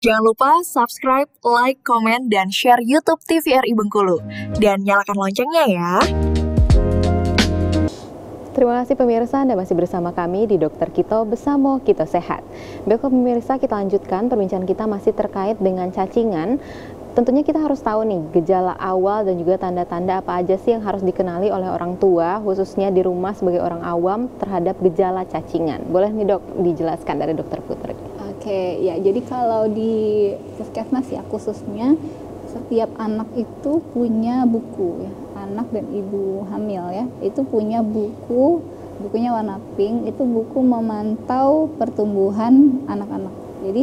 Jangan lupa subscribe, like, komen, dan share YouTube TVRI Bengkulu. Dan nyalakan loncengnya ya. Terima kasih pemirsa, Anda masih bersama kami di Dokter Kito Besamo Kito Sehat. Baiklah pemirsa, kita lanjutkan perbincangan kita masih terkait dengan cacingan. Tentunya kita harus tahu nih gejala awal dan juga tanda-tanda apa aja sih yang harus dikenali oleh orang tua, khususnya di rumah sebagai orang awam terhadap gejala cacingan. Boleh nih dok dijelaskan dari dokter Putri? Oke, ya jadi kalau di puskesmas ya khususnya setiap anak itu punya buku ya, anak dan ibu hamil ya, itu punya bukunya warna pink, itu buku memantau pertumbuhan anak-anak. Jadi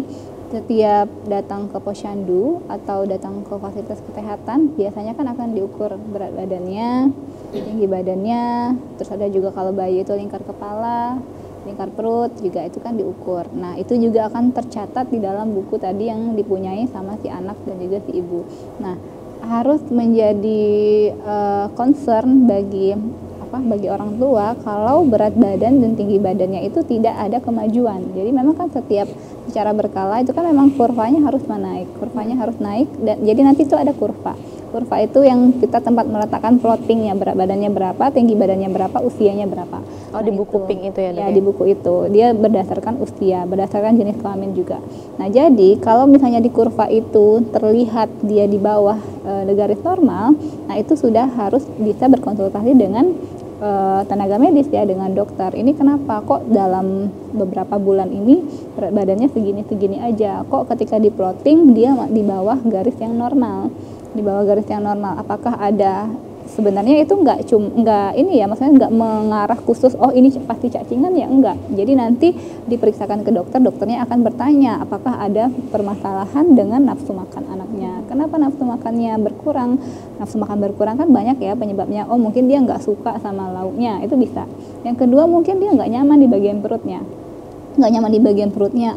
setiap datang ke posyandu atau datang ke fasilitas kesehatan biasanya kan akan diukur berat badannya, tinggi badannya, terus ada juga kalau bayi itu lingkar kepala, lingkar perut juga itu kan diukur. Nah itu juga akan tercatat di dalam buku tadi yang dipunyai sama si anak dan juga si ibu. Nah harus menjadi concern bagi orang tua kalau berat badan dan tinggi badannya itu tidak ada kemajuan. Jadi memang kan setiap secara berkala itu kan memang kurvanya harus naik dan jadi nanti itu ada kurva itu yang kita tempat meletakkan plottingnya, berat badannya berapa, tinggi badannya berapa, usianya berapa. Oh, di buku pink itu ya? Ya, di buku itu dia berdasarkan usia, berdasarkan jenis kelamin juga. Nah jadi kalau misalnya di kurva itu terlihat dia di bawah garis normal, nah itu sudah harus bisa berkonsultasi dengan tenaga medis ya, dengan dokter. Ini kenapa kok dalam beberapa bulan ini berat badannya segini aja, kok ketika di plotting dia di bawah garis yang normal, apakah ada sebenarnya itu nggak ini ya, maksudnya nggak mengarah khusus oh ini pasti cacingan ya, enggak. Jadi nanti diperiksakan ke dokternya akan bertanya apakah ada permasalahan dengan nafsu makan anaknya. Kenapa nafsu makannya berkurang? Nafsu makan berkurang kan banyak ya penyebabnya. Oh mungkin dia nggak suka sama lauknya, itu bisa. Yang kedua mungkin dia nggak nyaman di bagian perutnya,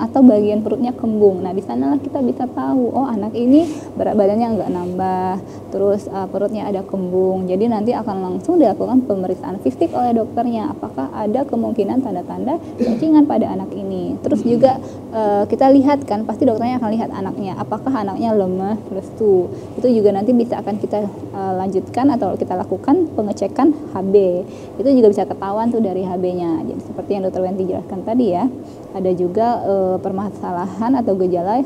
atau bagian perutnya kembung. Nah di sanalah kita bisa tahu oh anak ini berat badannya nggak nambah, terus perutnya ada kembung. Jadi nanti akan langsung dilakukan pemeriksaan fisik oleh dokternya apakah ada kemungkinan tanda-tanda cacingan pada anak ini. Terus juga kita lihat kan, pasti dokternya akan lihat anaknya apakah anaknya lemas, lesu. Itu juga nanti bisa akan kita lanjutkan atau kita lakukan pengecekan HB. Itu juga bisa ketahuan tuh dari HB-nya. Jadi seperti yang dokter Wenti jelaskan tadi ya, ada juga permasalahan atau gejala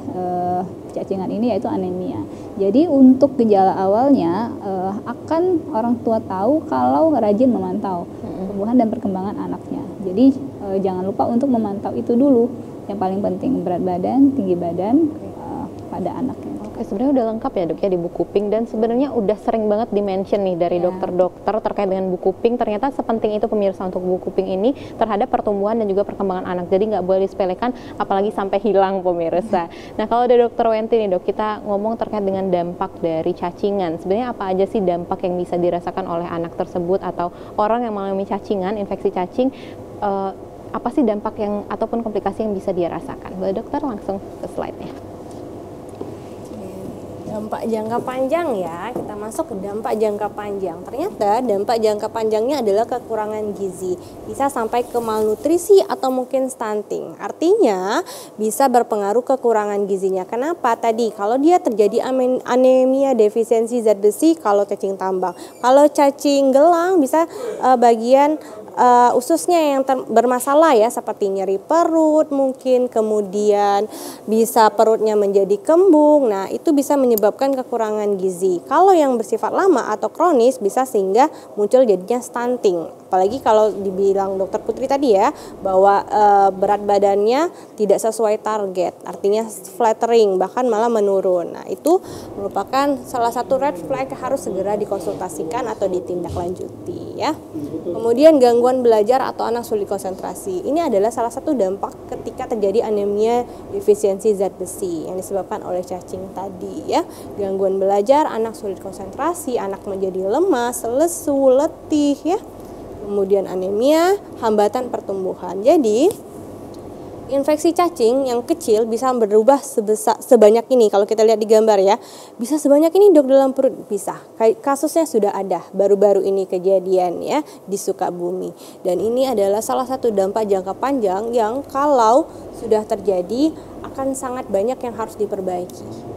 cacingan ini yaitu anemia. Jadi untuk gejala awalnya akan orang tua tahu kalau rajin memantau pertumbuhan dan perkembangan anaknya. Jadi jangan lupa untuk memantau itu dulu. Yang paling penting berat badan, tinggi badan pada anaknya. Sebenarnya udah lengkap ya dok ya di buku pink, dan sebenarnya udah sering banget di-mention nih dari dokter-dokter terkait dengan buku pink. Ternyata sepenting itu pemirsa untuk buku pink ini terhadap pertumbuhan dan juga perkembangan anak. Jadi nggak boleh disepelekan apalagi sampai hilang pemirsa. Nah kalau dari dokter Wenti nih dok, kita ngomong terkait dengan dampak dari cacingan. Sebenarnya apa aja sih dampak yang bisa dirasakan oleh anak tersebut atau orang yang mengalami cacingan, infeksi cacing, apa sih dampak yang ataupun komplikasi yang bisa dia rasakan? Boleh dokter langsung ke slide-nya. Dampak jangka panjang ya, kita masuk ke dampak jangka panjang. Ternyata dampak jangka panjangnya adalah kekurangan gizi, bisa sampai ke malnutrisi atau mungkin stunting. Artinya bisa berpengaruh kekurangan gizinya. Kenapa? Tadi kalau dia terjadi anemia defisiensi zat besi kalau cacing tambang. Kalau cacing gelang bisa bagian ususnya yang bermasalah ya, seperti nyeri perut mungkin, kemudian bisa perutnya menjadi kembung. Nah itu bisa menyebabkan kekurangan gizi. Kalau yang bersifat lama atau kronis bisa sehingga muncul jadinya stunting. Apalagi kalau dibilang dokter Putri tadi ya, bahwa berat badannya tidak sesuai target, artinya flattering bahkan malah menurun. Nah itu merupakan salah satu red flag, harus segera dikonsultasikan atau ditindaklanjuti ya. Kemudian gangguan belajar atau anak sulit konsentrasi. Ini adalah salah satu dampak ketika terjadi anemia defisiensi zat besi yang disebabkan oleh cacing tadi ya. Gangguan belajar, anak sulit konsentrasi, anak menjadi lemas, lesu, letih ya. Kemudian anemia, hambatan pertumbuhan. Jadi infeksi cacing yang kecil bisa berubah sebanyak ini. Kalau kita lihat di gambar ya, bisa sebanyak ini dok dalam perut, bisa. Kasusnya sudah ada baru-baru ini kejadian ya di Sukabumi. Dan ini adalah salah satu dampak jangka panjang yang kalau sudah terjadi akan sangat banyak yang harus diperbaiki.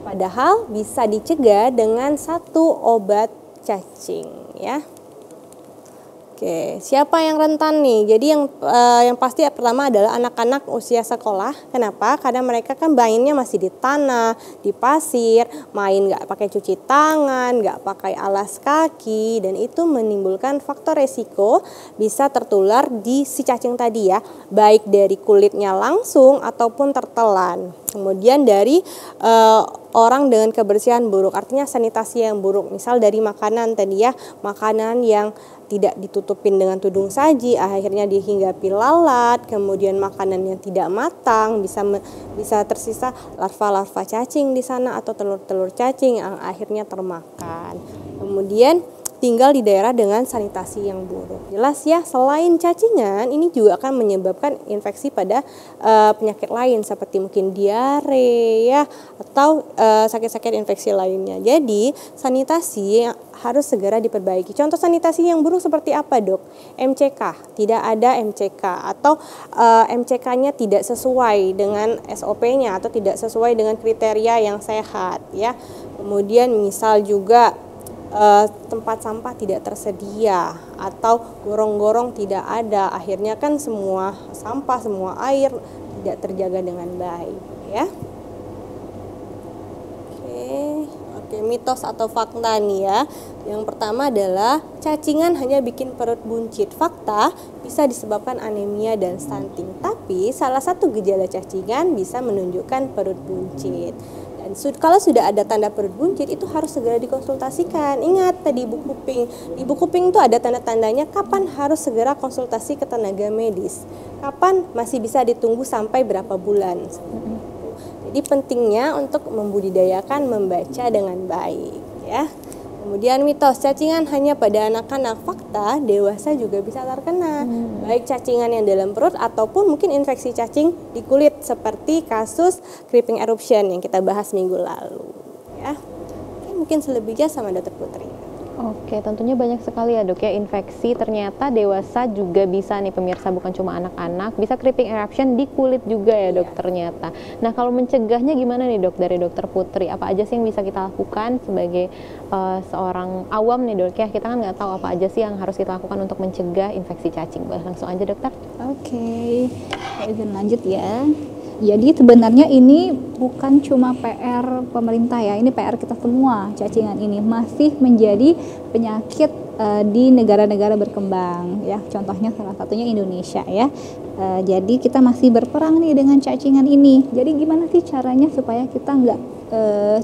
Padahal bisa dicegah dengan satu obat cacing ya. Oke, siapa yang rentan nih? Jadi yang pasti pertama adalah anak-anak usia sekolah. Kenapa? Karena mereka kan mainnya masih di tanah, di pasir, main nggak pakai cuci tangan, nggak pakai alas kaki, dan itu menimbulkan faktor resiko bisa tertular di si cacing tadi ya, baik dari kulitnya langsung ataupun tertelan. Kemudian dari orang dengan kebersihan buruk, artinya sanitasi yang buruk, misal dari makanan tadi ya, makanan yang tidak ditutupin dengan tudung saji, akhirnya dihinggapi lalat, kemudian makanan yang tidak matang, bisa tersisa larva-larva cacing di sana atau telur-telur cacing yang akhirnya termakan. Kemudian tinggal di daerah dengan sanitasi yang buruk. Jelas ya, selain cacingan, ini juga akan menyebabkan infeksi pada penyakit lain seperti mungkin diare ya, atau sakit-sakit infeksi lainnya. Jadi sanitasi harus segera diperbaiki. Contoh sanitasi yang buruk seperti apa dok? MCK, tidak ada MCK atau MCK-nya tidak sesuai dengan SOP-nya atau tidak sesuai dengan kriteria yang sehat ya. Kemudian misal juga tempat sampah tidak tersedia atau gorong-gorong tidak ada, akhirnya kan semua sampah, semua air tidak terjaga dengan baik ya. Oke, mitos atau fakta nih ya. Yang pertama adalah cacingan hanya bikin perut buncit. Fakta, bisa disebabkan anemia dan stunting. Tapi salah satu gejala cacingan bisa menunjukkan perut buncit. Dan kalau sudah ada tanda perut buncit itu harus segera dikonsultasikan. Ingat tadi ibu kuping. Ibu kuping itu ada tanda-tandanya kapan harus segera konsultasi ke tenaga medis. Kapan masih bisa ditunggu sampai berapa bulan. Jadi pentingnya untuk membudidayakan membaca dengan baik ya. Kemudian mitos cacingan hanya pada anak-anak. Fakta, dewasa juga bisa terkena. Baik cacingan yang dalam perut ataupun mungkin infeksi cacing di kulit seperti kasus creeping eruption yang kita bahas minggu lalu ya. Oke, mungkin selebihnya sama Dr. Putri. Oke, tentunya banyak sekali ya dok ya, infeksi ternyata dewasa juga bisa nih pemirsa, bukan cuma anak-anak, bisa creeping eruption di kulit juga ya dok ternyata. Nah kalau mencegahnya gimana nih dok dari Dokter Putri? Apa aja sih yang bisa kita lakukan sebagai seorang awam nih dok ya, kita kan nggak tahu apa aja sih yang harus kita lakukan untuk mencegah infeksi cacing. Boleh langsung aja dokter? Oke, izin lanjut ya. Jadi sebenarnya ini bukan cuma PR pemerintah ya, ini PR kita semua. Cacingan ini masih menjadi penyakit di negara-negara berkembang ya. Contohnya salah satunya Indonesia ya. Jadi kita masih berperang nih dengan cacingan ini. Jadi gimana sih caranya supaya kita nggak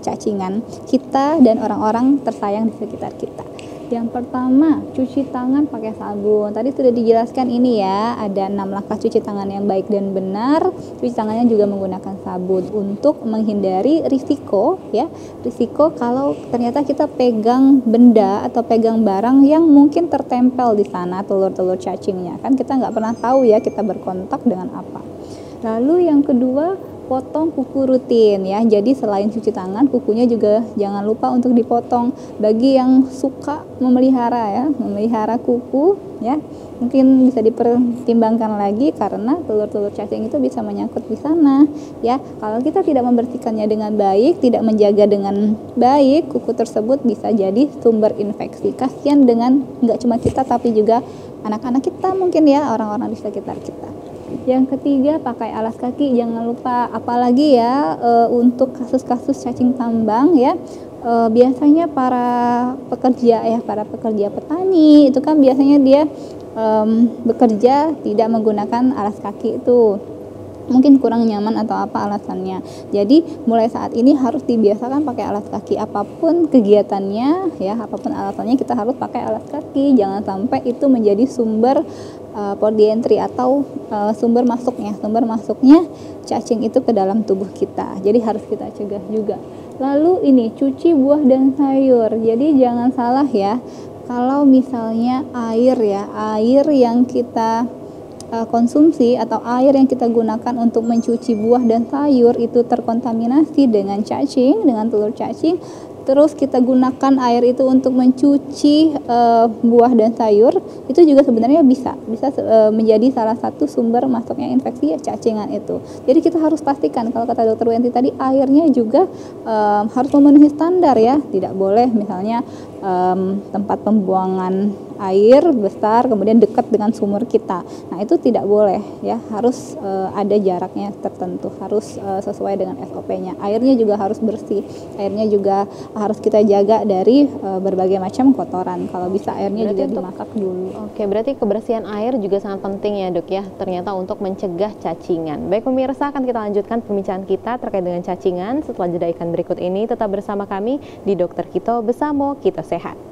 cacingan, kita dan orang-orang tersayang di sekitar kita? Yang pertama, cuci tangan pakai sabun. Tadi sudah dijelaskan ini ya, ada 6 langkah cuci tangan yang baik dan benar. Cuci tangannya juga menggunakan sabun untuk menghindari risiko ya. Risiko kalau ternyata kita pegang benda atau pegang barang yang mungkin tertempel di sana telur-telur cacingnya. Kan kita nggak pernah tahu ya kita berkontak dengan apa. Lalu yang kedua, potong kuku rutin ya. Jadi selain cuci tangan, kukunya juga jangan lupa untuk dipotong. Bagi yang suka memelihara kuku ya, mungkin bisa dipertimbangkan lagi karena telur-telur cacing itu bisa menyangkut di sana ya. Kalau kita tidak membersihkannya dengan baik, tidak menjaga dengan baik, kuku tersebut bisa jadi sumber infeksi. Kasihan dengan nggak cuma kita tapi juga anak-anak kita mungkin ya, orang-orang di sekitar kita. Yang ketiga, pakai alas kaki, jangan lupa. Apalagi ya untuk kasus-kasus cacing tambang ya, biasanya para pekerja petani itu kan biasanya dia bekerja tidak menggunakan alas kaki itu. Mungkin kurang nyaman atau apa alasannya. Jadi mulai saat ini harus dibiasakan pakai alas kaki, apapun kegiatannya ya, apapun alasannya kita harus pakai alas kaki. Jangan sampai itu menjadi sumber port entry atau sumber masuknya cacing itu ke dalam tubuh kita. Jadi harus kita cegah juga. Lalu ini cuci buah dan sayur. Jadi jangan salah ya, kalau misalnya air yang kita konsumsi atau air yang kita gunakan untuk mencuci buah dan sayur itu terkontaminasi dengan cacing, dengan telur cacing, terus kita gunakan air itu untuk mencuci buah dan sayur, itu juga sebenarnya bisa menjadi salah satu sumber masuknya infeksi cacingan itu. Jadi kita harus pastikan, kalau kata Dokter Wenti tadi, airnya juga harus memenuhi standar ya, tidak boleh misalnya tempat pembuangan air besar kemudian dekat dengan sumur kita. Nah, itu tidak boleh ya, harus ada jaraknya tertentu, harus sesuai dengan SOP-nya. Airnya juga harus bersih. Airnya juga harus kita jaga dari berbagai macam kotoran. Kalau bisa airnya berarti juga dimasak dulu. Oke, berarti kebersihan air juga sangat penting ya, Dok ya, ternyata untuk mencegah cacingan. Baik pemirsa, akan kita lanjutkan pembicaraan kita terkait dengan cacingan setelah jeda iklan berikut ini. Tetap bersama kami di Dokter Kito, bersama kita sehat.